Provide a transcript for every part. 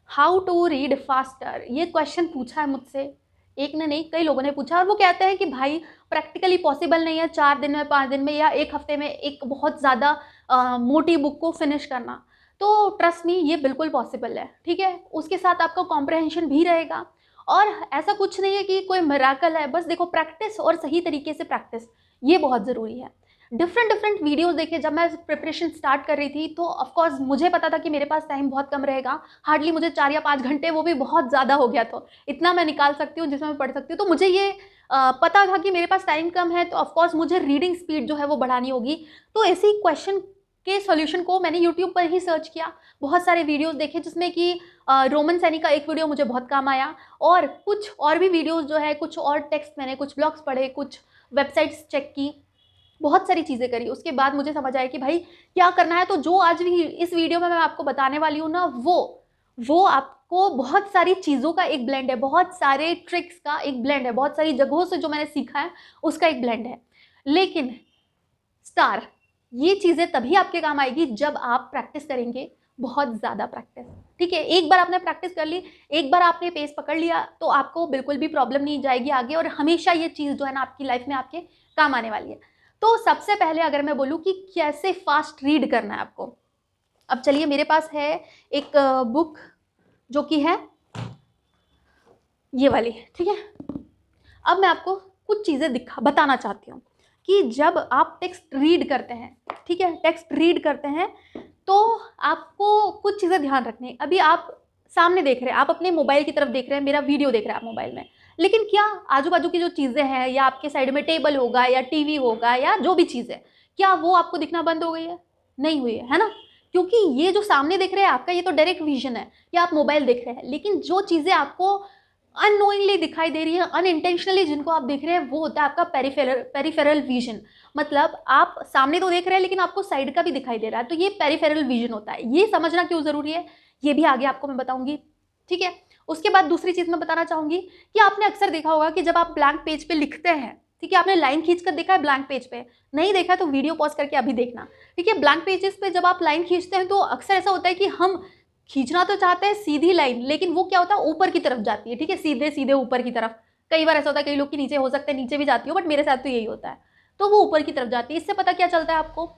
How to read faster, ये question पूछा है मुझसे, एक ने नहीं कई लोगों ने पूछा, और वो कहते हैं कि भाई प्रैक्टिकली पॉसिबल नहीं है 4 दिन में, 5 दिन में या एक हफ्ते में एक बहुत ज़्यादा मोटी बुक को फिनिश करना। तो ट्रस्ट मी, ये बिल्कुल पॉसिबल है, ठीक है। उसके साथ आपका कॉम्प्रहेंशन भी रहेगा, और ऐसा कुछ नहीं है कि कोई मिराकल है, बस देखो प्रैक्टिस और सही तरीके से प्रैक्टिस, ये बहुत ज़रूरी है। डिफरेंट डिफरेंट वीडियोस देखे, जब मैं प्रिपरेशन स्टार्ट कर रही थी तो ऑफकोर्स मुझे पता था कि मेरे पास टाइम बहुत कम रहेगा, हार्डली मुझे 4 या 5 घंटे, वो भी बहुत ज़्यादा हो गया, तो इतना मैं निकाल सकती हूँ जिसमें मैं पढ़ सकती हूँ। तो मुझे ये पता था कि मेरे पास टाइम कम है, तो ऑफकोर्स मुझे रीडिंग स्पीड जो है वो बढ़ानी होगी। तो ऐसे क्वेश्चन के सॉल्यूशन को मैंने यूट्यूब पर ही सर्च किया, बहुत सारे वीडियोस देखे, जिसमें कि रोमन सैनी का एक वीडियो मुझे बहुत काम आया, और कुछ और भी वीडियोस जो है, कुछ और टेक्स्ट मैंने, कुछ ब्लॉग्स पढ़े, कुछ वेबसाइट्स चेक की, बहुत सारी चीज़ें करी। उसके बाद मुझे समझ आया कि भाई क्या करना है। तो जो आज भी इस वीडियो में मैं आपको बताने वाली हूँ ना, वो आपको बहुत सारी चीज़ों का एक ब्लेंड है, बहुत सारे ट्रिक्स का एक ब्लेंड है, बहुत सारी जगहों से जो मैंने सीखा है उसका एक ब्लेंड है। लेकिन स्टार, ये चीज़ें तभी आपके काम आएगी जब आप प्रैक्टिस करेंगे, बहुत ज़्यादा प्रैक्टिस, ठीक है। एक बार आपने प्रैक्टिस कर ली, एक बार आपने पेस पकड़ लिया, तो आपको बिल्कुल भी प्रॉब्लम नहीं जाएगी आगे, और हमेशा ये चीज़ जो है ना आपकी लाइफ में आपके काम आने वाली है। तो सबसे पहले अगर मैं बोलूँ कि कैसे फास्ट रीड करना है आपको, अब चलिए मेरे पास है एक बुक जो कि है ये वाली, ठीक है। अब मैं आपको कुछ चीज़ें बताना चाहती हूँ कि जब आप टेक्स्ट रीड करते हैं, ठीक है, टेक्स्ट रीड करते हैं, तो आपको कुछ चीज़ें ध्यान रखनी। अभी आप सामने देख रहे हैं, आप अपने मोबाइल की तरफ देख रहे हैं, मेरा वीडियो देख रहे हैं आप मोबाइल में, लेकिन क्या आजू बाजू की जो चीज़ें हैं, या आपके साइड में टेबल होगा या टीवी होगा या जो भी चीज़ है, क्या वो आपको दिखना बंद हो गई है? नहीं हुई है ना? क्योंकि ये जो सामने देख रहे हैं आपका, ये तो डायरेक्ट विजन है, या आप मोबाइल देख रहे हैं, लेकिन जो चीज़ें आपको अननोइंगली दिखाई दे रही है, अनइंटेंशनली जिनको आप देख रहे हैं, वो होता है आपका पेरिफेरल विजन। मतलब आप सामने तो देख रहे हैं, लेकिन आपको साइड का भी दिखाई दे रहा है, तो ये पेरिफेरल विजन होता है। ये समझना क्यों ज़रूरी है, ये भी आगे आपको मैं बताऊंगी, ठीक है। उसके बाद दूसरी चीज़ मैं बताना चाहूँगी कि आपने अक्सर देखा होगा कि जब आप ब्लैंक पेज पे लिखते हैं, ठीक है, आपने लाइन खींच कर देखा है ब्लैंक पेज पे, नहीं देखा तो वीडियो पॉज करके अभी देखना, ठीक है। ब्लैंक पेजेस पे जब आप लाइन खींचते हैं, तो अक्सर ऐसा होता है कि हम खींचना तो चाहते हैं सीधी लाइन, लेकिन वो क्या होता है, ऊपर की तरफ जाती है, ठीक है, सीधे सीधे ऊपर की तरफ। कई बार ऐसा होता है, कई लोग की नीचे हो सकता है, नीचे भी जाती हो, बट मेरे साथ तो यही होता है, तो वो ऊपर की तरफ जाती है। इससे पता क्या चलता है आपको,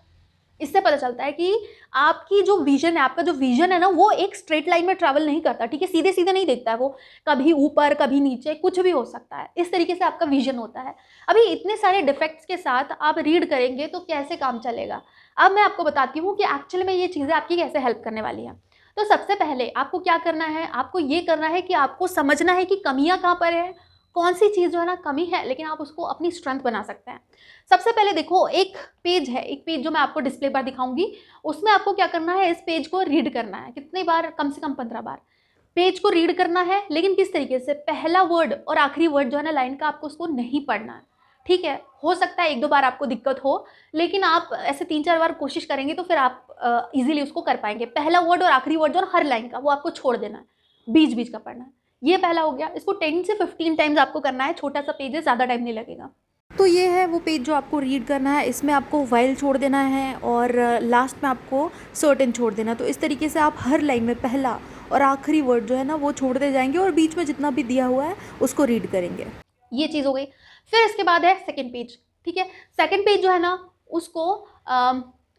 इससे पता चलता है कि आपकी जो विजन है, आपका जो विजन है ना, वो एक स्ट्रेट लाइन में ट्रैवल नहीं करता, ठीक है, सीधे सीधे नहीं देखता है वो, कभी ऊपर कभी नीचे, कुछ भी हो सकता है। इस तरीके से आपका विजन होता है। अभी इतने सारे डिफेक्ट्स के साथ आप रीड करेंगे तो कैसे काम चलेगा। अब मैं आपको बताती हूँ कि एक्चुअली में ये चीज़ें आपकी कैसे हेल्प करने वाली हैं। तो सबसे पहले आपको क्या करना है, आपको ये करना है कि आपको समझना है कि कमियां कहाँ पर है, कौन सी चीज़ जो है ना कमी है, लेकिन आप उसको अपनी स्ट्रेंथ बना सकते हैं। सबसे पहले देखो, एक पेज है, एक पेज जो मैं आपको डिस्प्ले पर दिखाऊंगी, उसमें आपको क्या करना है, इस पेज को रीड करना है। कितनी बार? कम से कम 15 बार पेज को रीड करना है। लेकिन किस तरीके से, पहला वर्ड और आखिरी वर्ड जो है ना लाइन का, आपको उसको नहीं पढ़ना है, ठीक है। हो सकता है 1-2 बार आपको दिक्कत हो, लेकिन आप ऐसे 3-4 बार कोशिश करेंगे तो फिर आप इजीली उसको कर पाएंगे। पहला वर्ड और आखिरी वर्ड जो है हर लाइन का, वो आपको छोड़ देना है, बीच बीच का पढ़ना है। ये पहला हो गया। इसको 10 से 15 टाइम्स आपको करना है, छोटा सा पेज है, ज़्यादा टाइम नहीं लगेगा। तो ये है वो पेज जो आपको रीड करना है। इसमें आपको वाइल छोड़ देना है, और लास्ट में आपको सर्टेन छोड़ देना। तो इस तरीके से आप हर लाइन में पहला और आखिरी वर्ड जो है ना वो छोड़ते जाएंगे, और बीच में जितना भी दिया हुआ है उसको रीड करेंगे। ये चीज़ हो गई। फिर इसके बाद है सेकेंड पेज, ठीक है। सेकेंड पेज जो है ना, उसको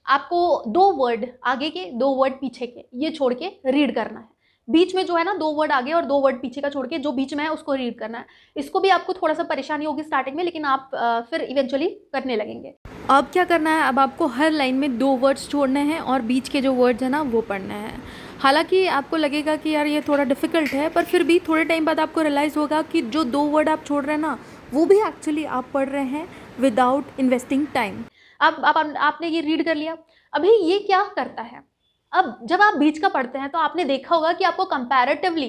आपको 2 वर्ड आगे के, 2 वर्ड पीछे के, ये छोड़ के रीड करना है। बीच में जो है ना 2 वर्ड आगे और 2 वर्ड पीछे का छोड़ के जो बीच में है उसको रीड करना है। इसको भी आपको थोड़ा सा परेशानी होगी स्टार्टिंग में, लेकिन आप फिर इवेंचुअली करने लगेंगे। अब क्या करना है, अब आपको हर लाइन में 2 वर्ड्स छोड़ने हैं, और बीच के जो वर्ड्स हैं ना वो पढ़ने हैं। हालांकि आपको लगेगा कि यार ये थोड़ा डिफिकल्ट है, पर फिर भी थोड़े टाइम बाद आपको रियलाइज़ होगा कि जो 2 वर्ड आप छोड़ रहे हैं ना, वो भी एक्चुअली आप पढ़ रहे हैं विदाउट इन्वेस्टिंग टाइम। अब आपने ये रीड कर लिया। अभी ये क्या करता है, अब जब आप बीच का पढ़ते हैं तो आपने देखा होगा कि आपको कंपैरेटिवली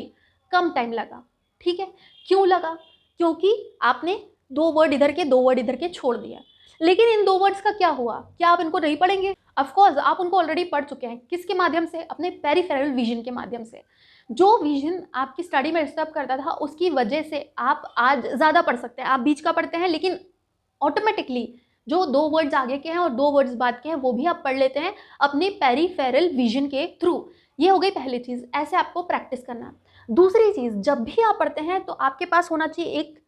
कम टाइम लगा, ठीक है। क्यों लगा? क्योंकि आपने 2 वर्ड इधर के, 2 वर्ड इधर के छोड़ दिया। लेकिन इन 2 वर्ड्स का क्या हुआ? क्या आप इनको नहीं पढ़ेंगे? ऑफ कोर्स आप उनको ऑलरेडी पढ़ चुके हैं। किसके माध्यम से? अपने पेरिफेरल विजन के माध्यम से। जो विजन आपकी स्टडी में डिस्टर्ब करता था, उसकी वजह से आप आज ज़्यादा पढ़ सकते हैं। आप बीच का पढ़ते हैं, लेकिन ऑटोमेटिकली जो 2 वर्ड्स आगे के हैं और 2 वर्ड्स बाद के हैं, वो भी आप पढ़ लेते हैं अपने पेरिफेरल विजन के थ्रू। ये हो गई पहली चीज़, ऐसे आपको प्रैक्टिस करना है। दूसरी चीज़, जब भी आप पढ़ते हैं तो आपके पास होना चाहिए एक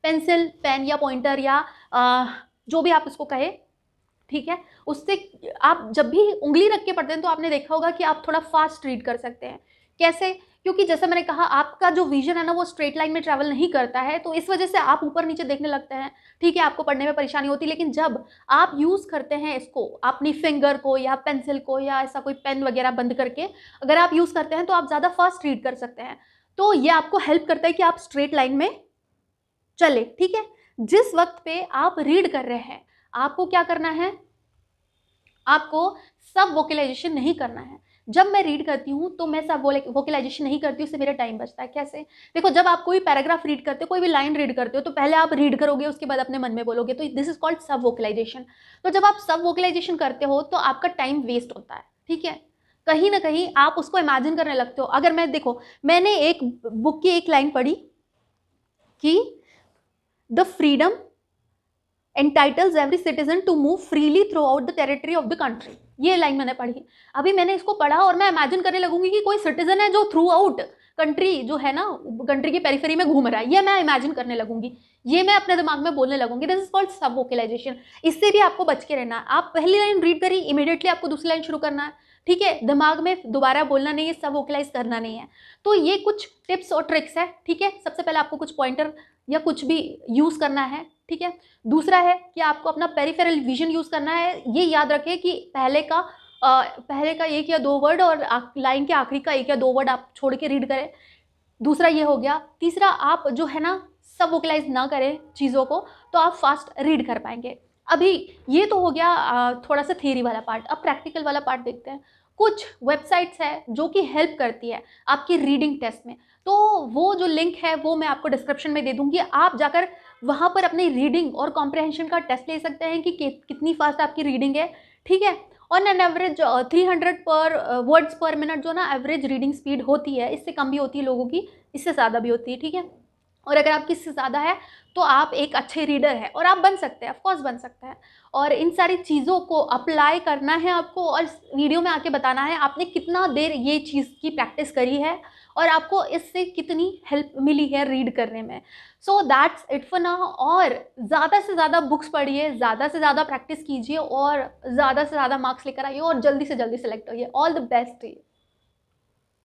पेंसिल, पेन या पॉइंटर या जो भी आप उसको कहे, ठीक है। उससे आप जब भी उंगली रख के पढ़ते हैं तो आपने देखा होगा कि आप थोड़ा फास्ट रीड कर सकते हैं। कैसे? क्योंकि जैसे मैंने कहा, आपका जो विजन है ना वो स्ट्रेट लाइन में ट्रैवल नहीं करता है, तो इस वजह से आप ऊपर नीचे देखने लगते हैं, ठीक है, आपको पढ़ने में परेशानी होती है। लेकिन जब आप यूज़ करते हैं इसको, अपनी फिंगर को या पेंसिल को या ऐसा कोई पेन वगैरह बंद करके अगर आप यूज़ करते हैं तो आप ज़्यादा फास्ट रीड कर सकते हैं। तो ये आपको हेल्प करता है कि आप स्ट्रेट लाइन में चले, ठीक है। जिस वक्त पे आप रीड कर रहे हैं, आपको क्या करना है, आपको सब वोकलाइजेशन नहीं करना है। जब मैं रीड करती हूँ तो मैं सब वोकलाइजेशन नहीं करती हूँ, उससे मेरा टाइम बचता है। कैसे? देखो, जब आप कोई पैराग्राफ रीड करते हो, कोई भी लाइन रीड करते हो, तो पहले आप रीड करोगे, उसके बाद अपने मन में बोलोगे, तो दिस इज कॉल्ड सब वोकलाइजेशन। तो जब आप सब वोकलाइजेशन करते हो तो आपका टाइम वेस्ट होता है, ठीक है। कहीं ना कहीं आप उसको इमेजिन करने लगते हो। अगर मैं, देखो, मैंने एक बुक की एक लाइन पढ़ी कि the freedom entitles every citizen to move freely throughout the territory of the country। ये लाइन मैंने पढ़ी। अभी मैंने इसको पढ़ा और मैं इमेजिन करने लगूंगी कि कोई सिटीजन है जो थ्रू आउट कंट्री, जो है ना, कंट्री की पेरिफेरी में घूम रहा है, ये मैं इमेजिन करने लगूंगी, ये मैं अपने दिमाग में बोलने लगूंगी। दिस इज कॉल्ड सब वोकलाइजेशन। इससे भी आपको बच के रहना है। आप पहली लाइन रीड करी, इमीडिएटली आपको दूसरी लाइन शुरू करना है, ठीक है। दिमाग में दोबारा बोलना नहीं है, सब वोकलाइज करना नहीं है। तो ये कुछ टिप्स और ट्रिक्स है, ठीक है। सबसे पहले आपको कुछ पॉइंटर या कुछ भी यूज करना है, ठीक है। दूसरा है कि आपको अपना पेरिफेरल विजन यूज करना है। ये याद रखें कि पहले का एक या दो वर्ड और लाइन के आखिरी का एक या दो वर्ड आप छोड़ के रीड करें। दूसरा ये हो गया। तीसरा, आप जो है ना सब वोकलाइज ना करें चीज़ों को, तो आप फास्ट रीड कर पाएंगे। अभी ये तो हो गया थोड़ा सा थियरी वाला पार्ट। अब प्रैक्टिकल वाला पार्ट देखते हैं। कुछ वेबसाइट्स है जो कि हेल्प करती है आपकी रीडिंग टेस्ट में, तो वो जो लिंक है वो मैं आपको डिस्क्रिप्शन में दे दूंगी। आप जाकर वहाँ पर अपनी रीडिंग और कॉम्प्रहेंशन का टेस्ट ले सकते हैं कि कितनी फास्ट आपकी रीडिंग है, ठीक है। ऑन एन एवरेज 300 पर वर्ड्स पर मिनट जो ना एवरेज रीडिंग स्पीड होती है, इससे कम भी होती है लोगों की, इससे ज़्यादा भी होती है, ठीक है। और अगर आपकी इससे ज़्यादा है तो आप एक अच्छे रीडर हैं और आप बन सकते हैं, ऑफकोर्स बन सकते हैं। और इन सारी चीज़ों को अप्लाई करना है आपको और वीडियो में आके बताना है आपने कितना देर ये चीज़ की प्रैक्टिस करी है और आपको इससे कितनी हेल्प मिली है रीड करने में। So that's it for now. और ज़्यादा से ज़्यादा बुक्स पढ़िए, ज़्यादा से ज़्यादा प्रैक्टिस कीजिए और ज़्यादा से ज़्यादा मार्क्स लेकर आइए और जल्दी से जल्दी सेलेक्ट होइए। All the best.